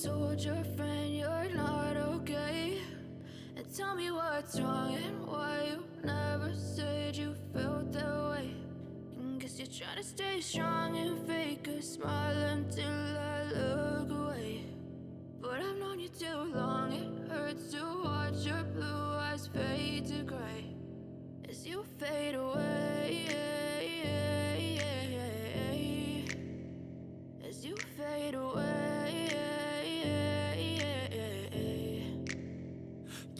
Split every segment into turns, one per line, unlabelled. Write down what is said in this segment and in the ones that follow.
told your friend you're not okay? And tell me what's wrong and why you never said you felt that way. And guess you're trying to stay strong and fake a smile until I look away. But I've known you too long, it hurts to watch your blue eyes fade to gray as you fade away, as you fade away.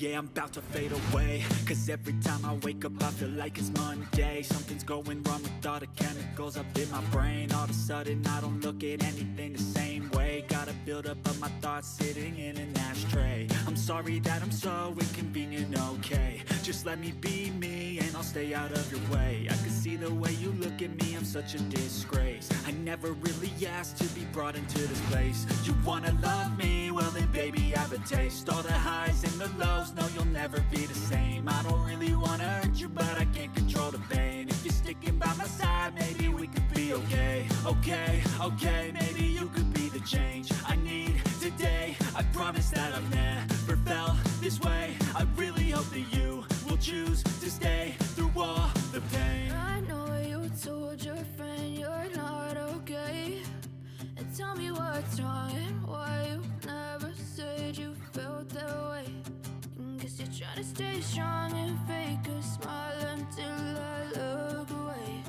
Yeah, I'm about to fade away, cause every time I wake up I feel like it's Monday. Something's going wrong with all the chemicals up in my brain. All of a sudden I don't look at anything the same way. Got a buildup of my thoughts sitting in an ashtray. I'm sorry that I'm so inconvenient, okay? Just let me be me and I'll stay out of your way. I can see the way you look at me, I'm such a disgrace. I never really asked to be brought into this place. You wanna love me? Well then baby I have a taste. All the highs and the lows, no you'll never be the same. I don't really wanna hurt you but I can't control the pain. If you're sticking by my side maybe we could be okay. Okay, maybe you could be the change I need today. I promise that I've never felt this way. I really hope that you will choose to stay through all the pain.
I know you told your friend you're not okay. And tell me what's wrong and why you never said you felt that way. And guess you're trying to stay strong and fake a smile until I look away.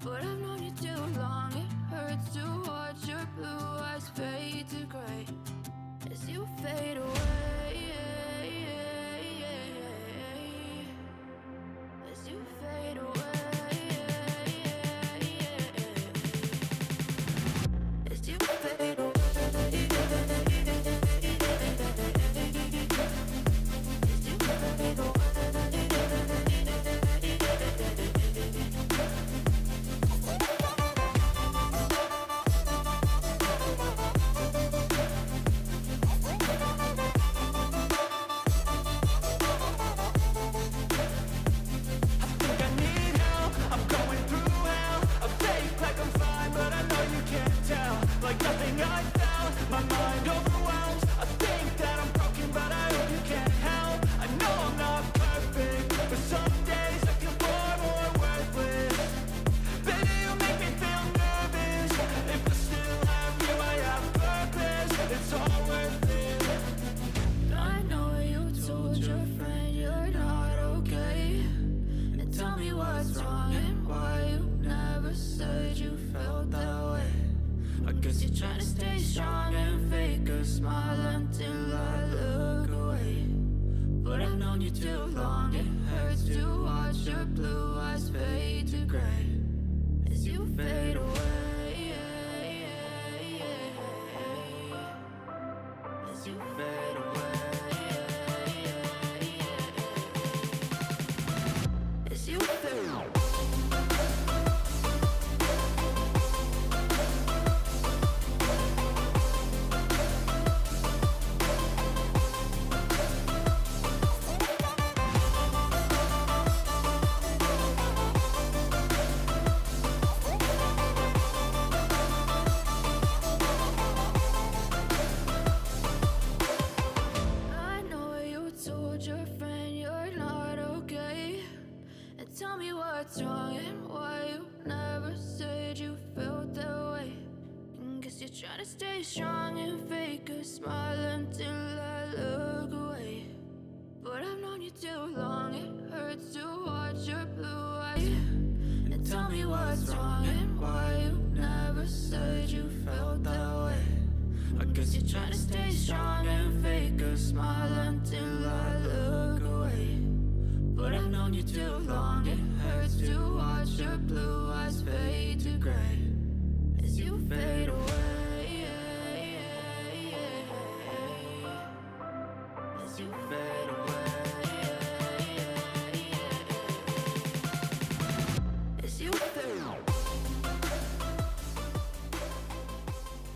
But I've known you too long, it hurts to watch your blue eyes fade to gray as you fade away, as you fade away, as you fade away. What's wrong and why you never said you felt that way. And guess you're trying to stay strong and fake a smile until I look away. But I've known you too long, it hurts to watch your blue eyes. And tell me what's wrong and why you never said you felt that way. I guess you're trying to stay strong and fake a smile until I look away. But I've known you too long, it hurts to watch your blue eyes fade to gray as you fade away, as you fade away.